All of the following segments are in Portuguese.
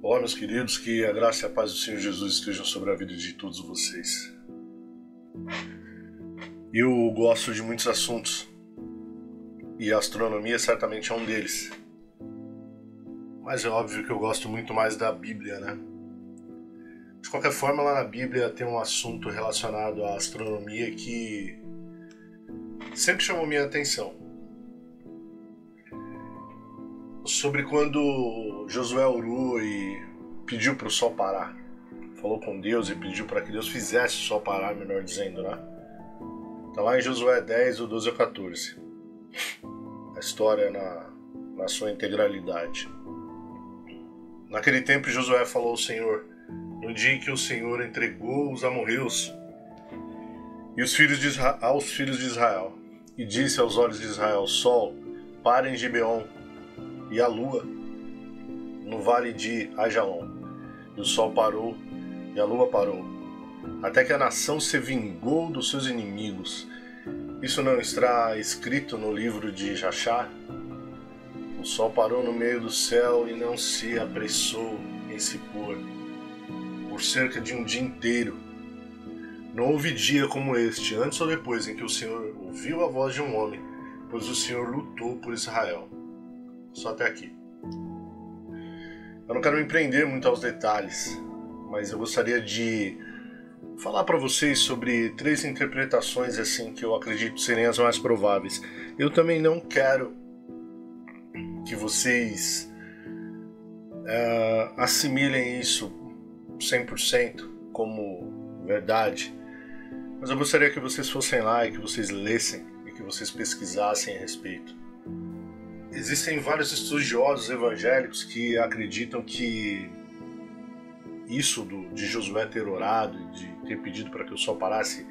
Olá, meus queridos, que a graça e a paz do Senhor Jesus estejam sobre a vida de todos vocês. Eu gosto de muitos assuntos e a astronomia certamente é um deles. Mas é óbvio que eu gosto muito mais da Bíblia, né? De qualquer forma, lá na Bíblia tem um assunto relacionado à astronomia que sempre chamou minha atenção. Sobre quando Josué orou e pediu para o sol parar. Falou com Deus e pediu para que Deus fizesse o sol parar, melhor dizendo, né? Está lá em Josué 10, do 12 ao 14. A história na sua integralidade. Naquele tempo Josué falou ao Senhor, no dia em que o Senhor entregou os amorreus e aos filhos de Israel, e disse aos olhos de Israel, sol, para em Gibeon, e a lua no vale de Ajalon. E o sol parou, e a lua parou, até que a nação se vingou dos seus inimigos. Isso não está escrito no livro de Jachar? O sol parou no meio do céu e não se apressou em se pôr, por cerca de um dia inteiro. Não houve dia como este, antes ou depois, em que o Senhor ouviu a voz de um homem, pois o Senhor lutou por Israel. Só até aqui. Eu não quero me prender muito aos detalhes, mas eu gostaria de falar para vocês sobre 3 interpretações assim que eu acredito serem as mais prováveis. Eu também não quero que vocês assimilem isso 100% como verdade, mas eu gostaria que vocês fossem lá e que vocês lessem e que vocês pesquisassem a respeito. Existem vários estudiosos evangélicos que acreditam que isso de Josué ter orado e de ter pedido para que o sol parasse,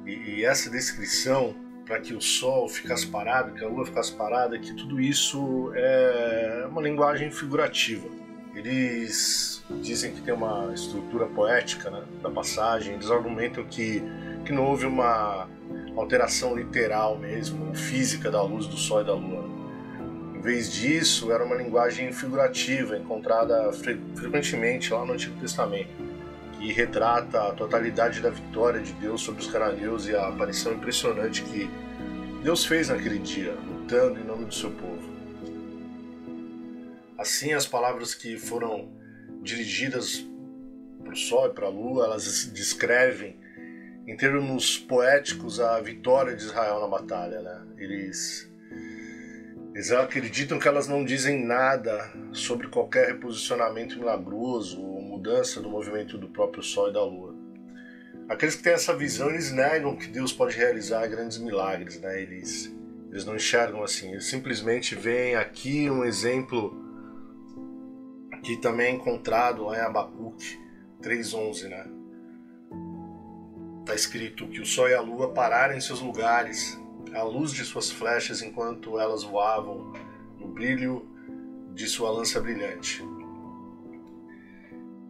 e essa descrição para que o sol ficasse parado, que a lua ficasse parada, que tudo isso é uma linguagem figurativa. Eles dizem que tem uma estrutura poética, né, da passagem. Eles argumentam que não houve uma alteração literal mesmo, física da luz do sol e da lua. Em vez disso, era uma linguagem figurativa, encontrada frequentemente lá no Antigo Testamento, que retrata a totalidade da vitória de Deus sobre os cananeus e a aparição impressionante que Deus fez naquele dia, lutando em nome do seu povo. Assim, as palavras que foram dirigidas para o sol e para a lua, elas descrevem, em termos poéticos, a vitória de Israel na batalha, né? Eles acreditam que elas não dizem nada sobre qualquer reposicionamento milagroso ou mudança do movimento do próprio Sol e da Lua. Aqueles que têm essa visão, eles negam que Deus pode realizar grandes milagres, né? Eles não enxergam assim, eles simplesmente veem aqui um exemplo que também é encontrado lá em Abacuque 3:11, né? Está escrito que o Sol e a Lua pararam em seus lugares, a luz de suas flechas enquanto elas voavam no brilho de sua lança brilhante.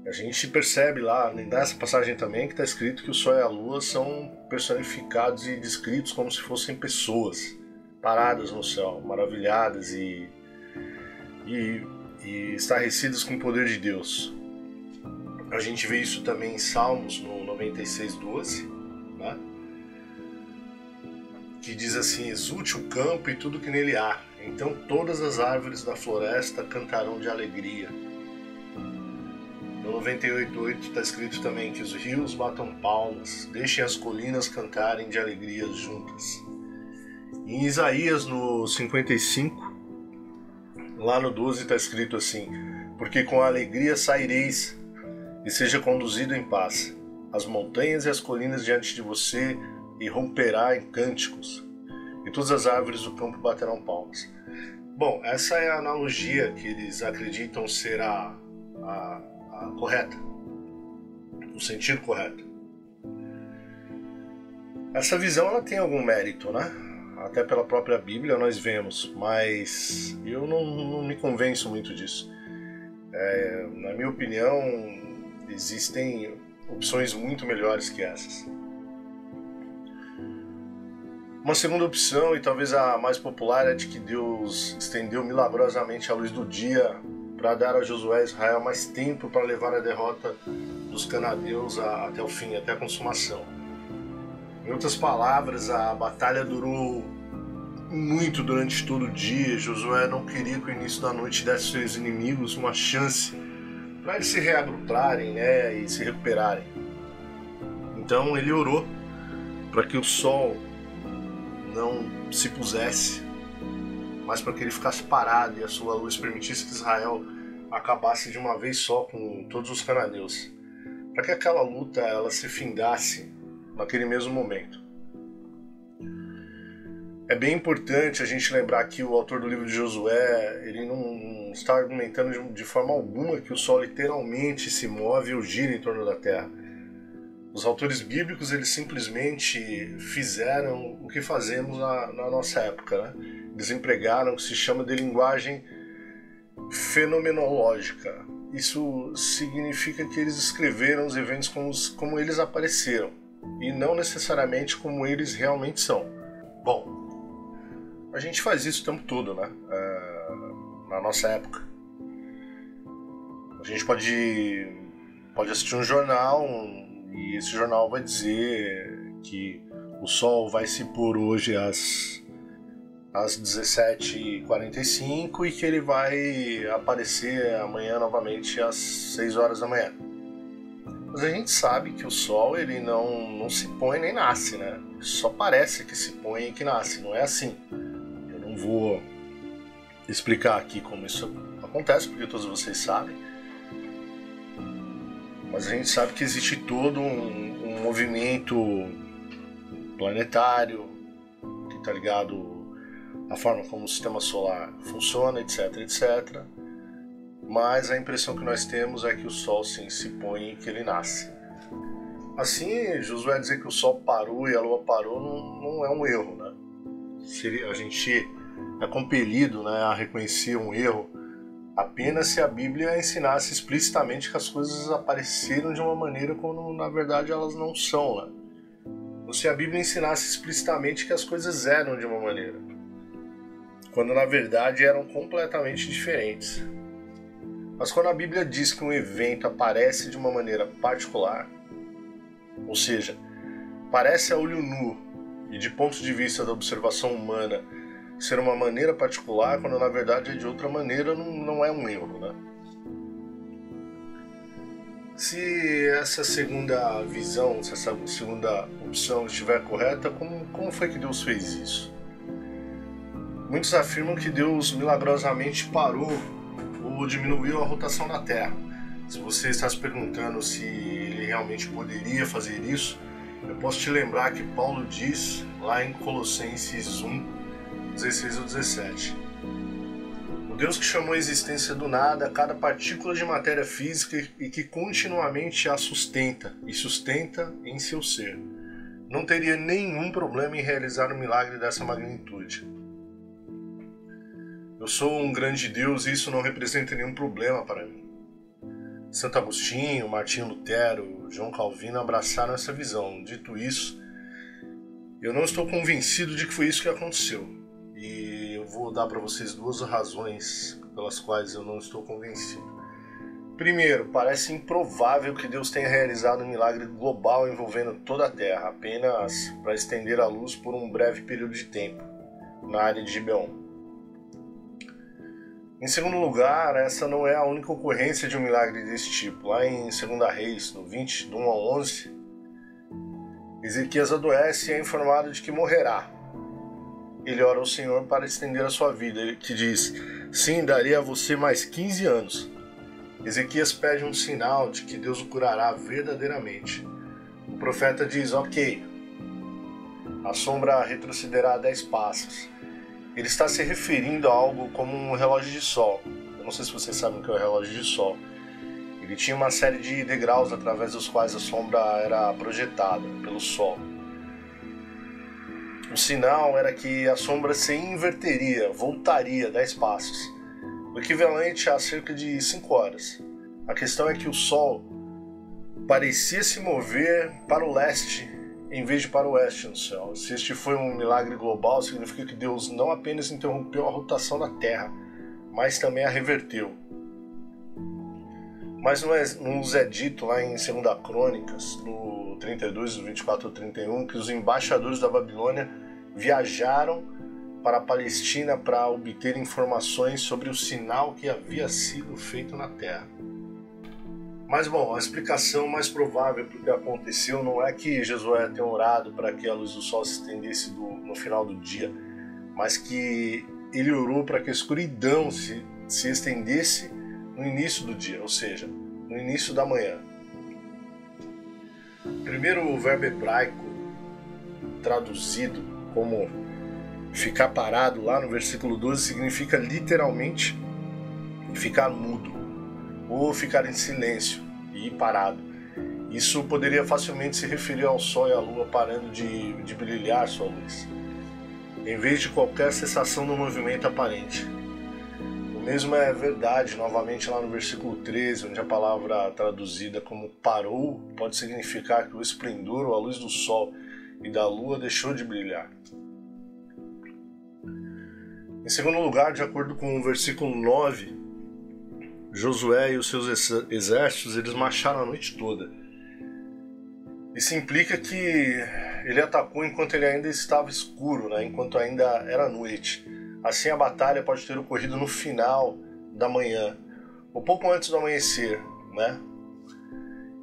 A gente percebe lá, nessa passagem também, que está escrito que o Sol e a Lua são personificados e descritos como se fossem pessoas paradas no céu, maravilhadas e estarrecidas com o poder de Deus. A gente vê isso também em Salmos, no 96:12, né? Que diz assim, exulte o campo e tudo que nele há, então todas as árvores da floresta cantarão de alegria. No 98:8 está escrito também que os rios batam palmas, deixem as colinas cantarem de alegria juntas. E em Isaías, no 55, lá no 12 está escrito assim, porque com alegria saireis e seja conduzido em paz, as montanhas e as colinas diante de você, e romperá em cânticos, e todas as árvores do campo baterão palmas. Bom, essa é a analogia que eles acreditam ser a correta, o sentido correto. Essa visão ela tem algum mérito, né? Até pela própria Bíblia nós vemos, mas eu não me convenço muito disso. Na minha opinião, existem opções muito melhores que essas. Uma segunda opção, e talvez a mais popular, é de que Deus estendeu milagrosamente a luz do dia para dar a Josué e Israel mais tempo para levar a derrota dos cananeus até o fim, até a consumação. Em outras palavras, a batalha durou muito durante todo o dia. Josué não queria que o início da noite desse aos seus inimigos uma chance para eles se reagruparem, né, e se recuperarem. Então ele orou para que o sol não se pusesse, mas para que ele ficasse parado e a sua luz permitisse que Israel acabasse de uma vez só com todos os cananeus, para que aquela luta ela se findasse naquele mesmo momento. É bem importante a gente lembrar que o autor do livro de Josué, ele não está argumentando de forma alguma que o sol literalmente se move ou gira em torno da terra. Os autores bíblicos, eles simplesmente fizeram o que fazemos na nossa época, né? Eles empregaram o que se chama de linguagem fenomenológica. Isso significa que eles escreveram os eventos como eles apareceram, e não necessariamente como eles realmente são. Bom, a gente faz isso o tempo todo, né? Na nossa época. A gente pode assistir um jornal e esse jornal vai dizer que o sol vai se pôr hoje às 17h45 e que ele vai aparecer amanhã novamente às 6 horas da manhã. Mas a gente sabe que o sol ele não se põe nem nasce, né? Só parece que se põe e que nasce, não é assim. Eu não vou explicar aqui como isso acontece, porque todos vocês sabem. Mas a gente sabe que existe todo um movimento planetário que está ligado à forma como o sistema solar funciona, etc, etc. Mas a impressão que nós temos é que o Sol sim se põe e que ele nasce. Assim, Josué dizer que o Sol parou e a Lua parou não é um erro, né? A gente é compelido, né, a reconhecer um erro apenas se a Bíblia ensinasse explicitamente que as coisas apareceram de uma maneira quando na verdade elas não são, né? Ou se a Bíblia ensinasse explicitamente que as coisas eram de uma maneira, quando na verdade eram completamente diferentes. Mas quando a Bíblia diz que um evento aparece de uma maneira particular, ou seja, parece a olho nu e de ponto de vista da observação humana ser uma maneira particular, quando na verdade é de outra maneira, não é um erro, né? Se essa segunda visão, se essa segunda opção estiver correta, como foi que Deus fez isso? Muitos afirmam que Deus milagrosamente parou ou diminuiu a rotação da Terra. Se você está se perguntando se ele realmente poderia fazer isso, eu posso te lembrar que Paulo diz lá em Colossenses 1, 16 ou 17. O Deus que chamou a existência do nada cada partícula de matéria física e que continuamente a sustenta e sustenta em seu ser, não teria nenhum problema em realizar um milagre dessa magnitude. Eu sou um grande Deus e isso não representa nenhum problema para mim. Santo Agostinho, Martinho Lutero, João Calvino abraçaram essa visão. Dito isso, eu não estou convencido de que foi isso que aconteceu. E eu vou dar para vocês duas razões pelas quais eu não estou convencido. Primeiro, parece improvável que Deus tenha realizado um milagre global envolvendo toda a Terra, apenas para estender a luz por um breve período de tempo, na área de Gibeon. Em segundo lugar, essa não é a única ocorrência de um milagre desse tipo. Lá em 2 Reis, no 20, do 1 ao 11, Ezequias adoece e é informado de que morrerá. Ele ora ao Senhor para estender a sua vida. Ele que diz: sim, darei a você mais 15 anos. Ezequias pede um sinal de que Deus o curará verdadeiramente. O profeta diz: ok. A sombra retrocederá 10 passos. Ele está se referindo a algo como um relógio de sol. Eu não sei se vocês sabem o que é o relógio de sol. Ele tinha uma série de degraus através dos quais a sombra era projetada pelo sol. O sinal era que a sombra se inverteria, voltaria 10 passos, o equivalente a cerca de 5 horas. A questão é que o sol parecia se mover para o leste em vez de para o oeste no céu. Se este foi um milagre global, significa que Deus não apenas interrompeu a rotação da Terra, mas também a reverteu. Mas nos é dito lá em 2 Crônicas, no 32, do 24 ao 31, que os embaixadores da Babilônia viajaram para a Palestina para obter informações sobre o sinal que havia sido feito na terra. Mas bom, a explicação mais provável para o que aconteceu não é que Josué tenha orado para que a luz do sol se estendesse no final do dia, mas que ele orou para que a escuridão se estendesse no início do dia, ou seja, no início da manhã. Primeiro, o verbo hebraico traduzido como ficar parado lá no versículo 12 significa literalmente ficar mudo ou ficar em silêncio e parado. Isso poderia facilmente se referir ao sol e à lua parando de brilhar sua luz, em vez de qualquer cessação do movimento aparente. O mesmo é verdade novamente lá no versículo 13, onde a palavra traduzida como parou pode significar que o esplendor ou a luz do sol e da lua deixou de brilhar. Em segundo lugar, de acordo com o versículo 9, Josué e os seus exércitos eles marcharam a noite toda. Isso implica que ele atacou enquanto ele ainda estava escuro, né? Enquanto ainda era noite. Assim a batalha pode ter ocorrido no final da manhã, ou pouco antes do amanhecer, né?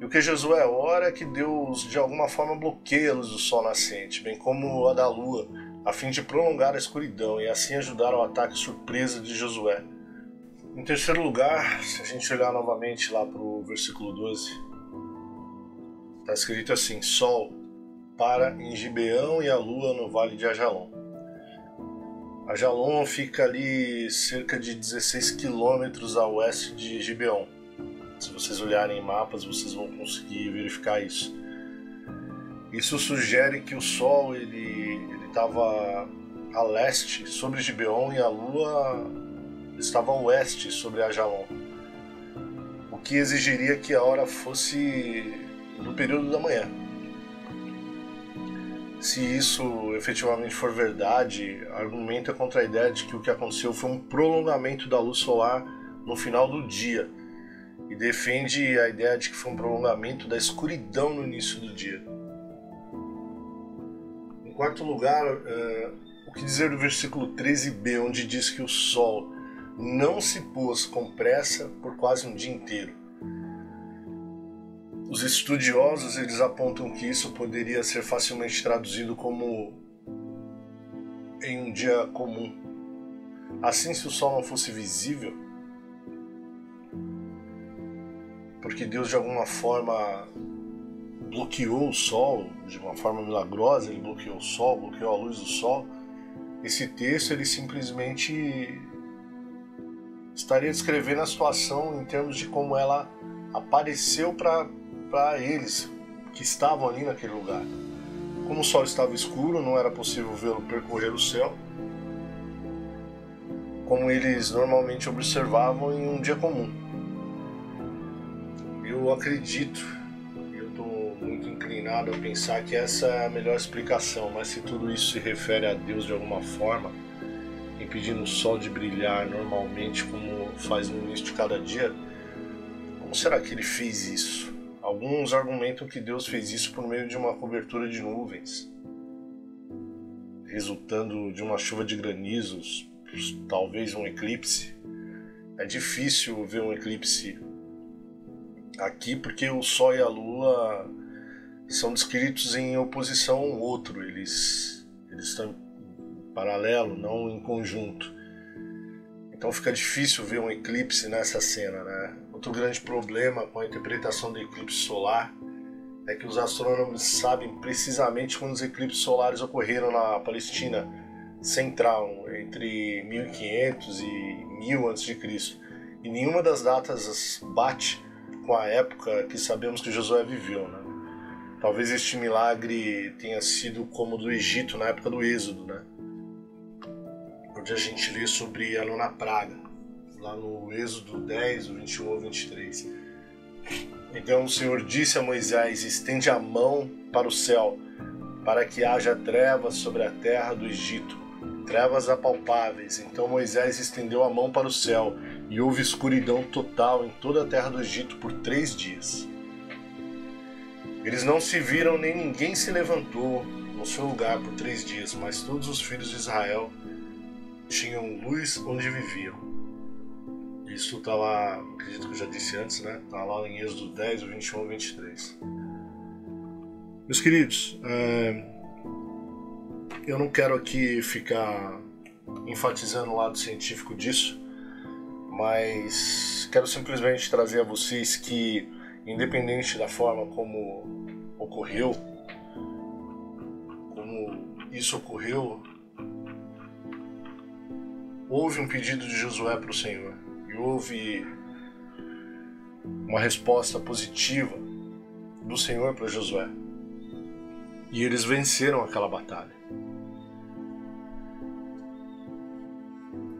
E o que Josué ora é que Deus de alguma forma bloqueie a luz do sol nascente, bem como a da lua, a fim de prolongar a escuridão e assim ajudar ao ataque surpresa de Josué. Em terceiro lugar, se a gente olhar novamente lá para o versículo 12, está escrito assim: Sol para em Gibeão e a lua no vale de Ajalon. Ajalon fica ali cerca de 16 quilômetros a oeste de Gibeão. Se vocês olharem em mapas, vocês vão conseguir verificar isso. Isso sugere que o Sol ele estava a leste sobre Gibeão e a Lua estava a oeste sobre Ajalon, o que exigiria que a hora fosse no período da manhã. Se isso efetivamente for verdade, argumenta contra a ideia de que o que aconteceu foi um prolongamento da luz solar no final do dia, e defende a ideia de que foi um prolongamento da escuridão no início do dia. Em quarto lugar, o que dizer do versículo 13b, onde diz que o sol não se pôs com pressa por quase um dia inteiro? Os estudiosos eles apontam que isso poderia ser facilmente traduzido como em um dia comum. Assim, se o sol não fosse visível, porque Deus de alguma forma bloqueou o sol, de uma forma milagrosa, ele bloqueou o sol, bloqueou a luz do sol, esse texto ele simplesmente estaria descrevendo a situação em termos de como ela apareceu para eles que estavam ali naquele lugar. Como o sol estava escuro, não era possível vê-lo percorrer o céu, como eles normalmente observavam em um dia comum. Eu acredito, eu estou muito inclinado a pensar que essa é a melhor explicação, mas se tudo isso se refere a Deus de alguma forma, impedindo o sol de brilhar normalmente como faz no início de cada dia, como será que ele fez isso? Alguns argumentam que Deus fez isso por meio de uma cobertura de nuvens, resultando de uma chuva de granizos, talvez um eclipse. É difícil ver um eclipse aqui porque o Sol e a Lua são descritos em oposição ao outro, eles estão em paralelo, não em conjunto. Então fica difícil ver um eclipse nessa cena, né? Outro grande problema com a interpretação do eclipse solar é que os astrônomos sabem precisamente quando os eclipses solares ocorreram na Palestina Central, entre 1500 e 1000 a.C. E nenhuma das datas bate com a época que sabemos que Josué viveu, né? Talvez este milagre tenha sido como o do Egito na época do Êxodo, né? Onde a gente lê sobre a nona praga, lá no Êxodo 10, 21 ao 23. Então o Senhor disse a Moisés: estende a mão para o céu, para que haja trevas sobre a terra do Egito, trevas apalpáveis. Então Moisés estendeu a mão para o céu, e houve escuridão total em toda a terra do Egito por 3 dias. Eles não se viram, nem ninguém se levantou no seu lugar por 3 dias, mas todos os filhos de Israel tinham luz onde viviam. Isso está lá, acredito que eu já disse antes, né? Está lá em Êxodo 10, 21 e 23. Meus queridos, eu não quero aqui ficar enfatizando o lado científico disso, mas quero simplesmente trazer a vocês que, independente da forma como ocorreu, como isso ocorreu, houve um pedido de Josué para o Senhor e houve uma resposta positiva do Senhor para Josué. E eles venceram aquela batalha.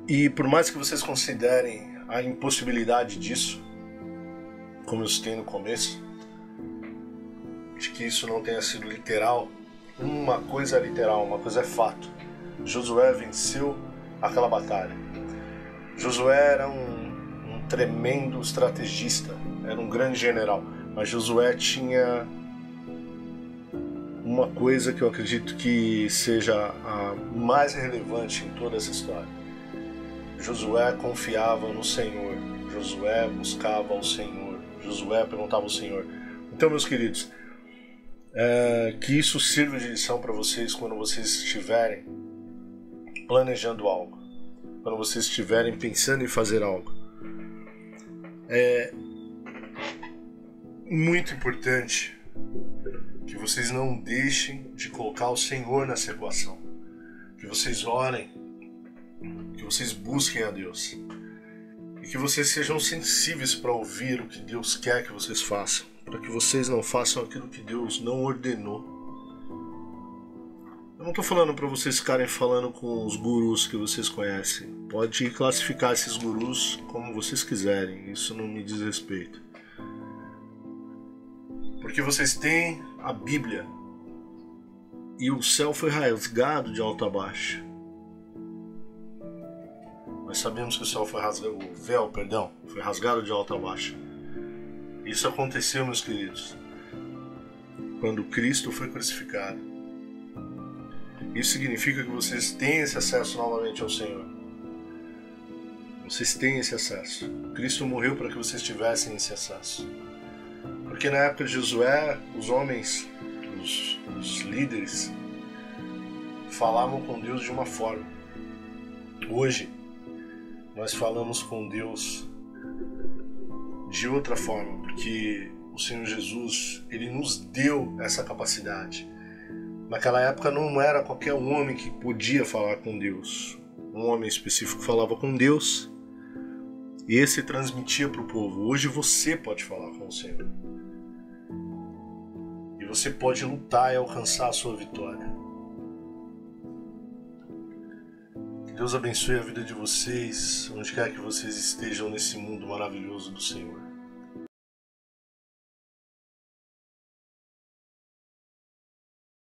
E por mais que vocês considerem a impossibilidade disso, como eu citei no começo, de que isso não tenha sido literal, uma coisa é literal, uma coisa é fato. Josué venceu aquela batalha. Josué era um tremendo estrategista, era um grande general, mas Josué tinha uma coisa que eu acredito que seja a mais relevante em toda essa história. Josué confiava no Senhor, Josué buscava o Senhor, Josué perguntava ao Senhor. Então, meus queridos, que isso sirva de lição para vocês quando vocês estiverem planejando algo, quando vocês estiverem pensando em fazer algo. É muito importante que vocês não deixem de colocar o Senhor nessa equação, que vocês orem, que vocês busquem a Deus e que vocês sejam sensíveis para ouvir o que Deus quer que vocês façam, para que vocês não façam aquilo que Deus não ordenou. Eu não estou falando para vocês ficarem falando com os gurus que vocês conhecem. Pode classificar esses gurus como vocês quiserem, isso não me diz respeito. Porque vocês têm a Bíblia e o céu foi rasgado de alto a baixo. Nós sabemos que o céu foi rasgado, o véu, perdão, foi rasgado de alto a baixo. Isso aconteceu, meus queridos, quando Cristo foi crucificado. Isso significa que vocês têm esse acesso novamente ao Senhor. Vocês têm esse acesso. Cristo morreu para que vocês tivessem esse acesso. Porque na época de Josué, os homens, os líderes, falavam com Deus de uma forma. Hoje, nós falamos com Deus de outra forma, porque o Senhor Jesus, Ele nos deu essa capacidade. Naquela época não era qualquer homem que podia falar com Deus. Um homem específico falava com Deus e esse transmitia para o povo. Hoje você pode falar com o Senhor. E você pode lutar e alcançar a sua vitória. Deus abençoe a vida de vocês, onde quer que vocês estejam nesse mundo maravilhoso do Senhor.